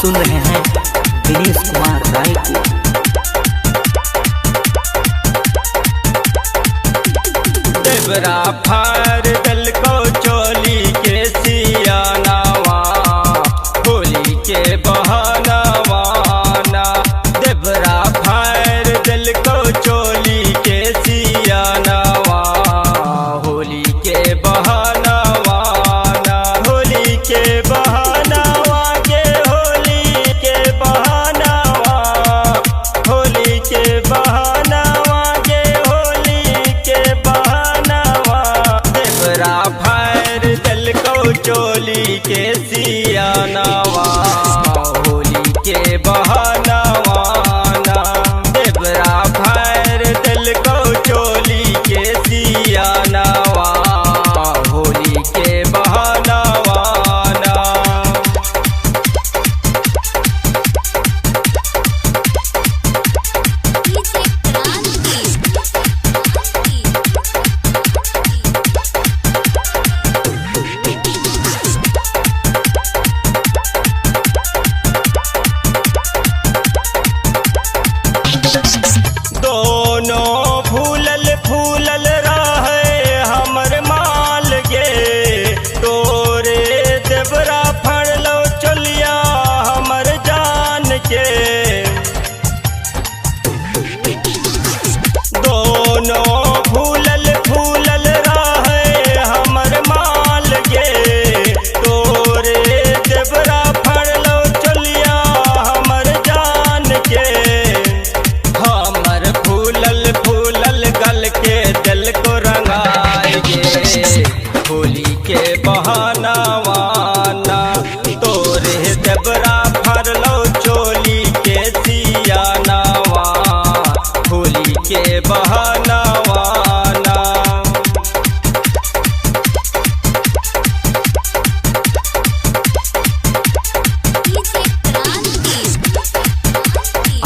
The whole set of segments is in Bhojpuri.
सुन रहे हैं दिनेश कुमार राय को। देवरा फार दल को चोली के सियानावा, होली के बहानावाना। देवरा फार दल को चोली के सियानावा, होली के बहानावाना। होली के बहानावा के होली के बहानावा, होली के बहानावा के होली के बहानावा। देवरा फार दल को चोली के सियानावा, होली के बहानावाना। देवरा फार दल को चोली के सियानावा, होली के बहानावाना। दोनों फूलल फूलल रहे हमर माल गे, तोरे देवरा फड़लो चलिया हमर जान के। दोनों फूलल फूलल रहे हमर माल गे, तोरे देवरा फड़लो चलिया हमर जान के। हमर फूलल फूलल गल के दिल को रंगाएगे, होली के बहानावाना। तोरे देवरा फरलो चोली के सियानावा, होली के बहानावाना।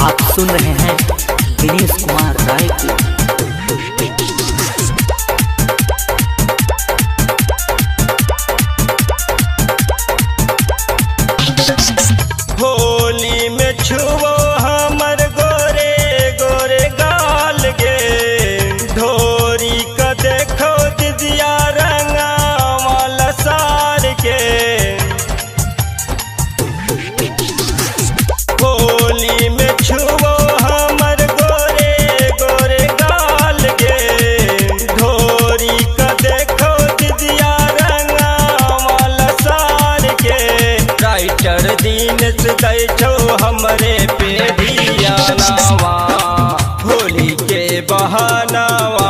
आप सुन रहे हैं दिनेश कुमार राय को। होली में छुओ हमर गोरे गोरे गाल गे, ढोरी का देखो दिदिया रंगा वाला सार के। होली में छुओ हमर गोरे गोरे गाल गे, ढोरी का देखो दिदिया रंगा वाला सार के। राइटर दिन से दै छो हमरे पे धियानावा, होली के बहानावा।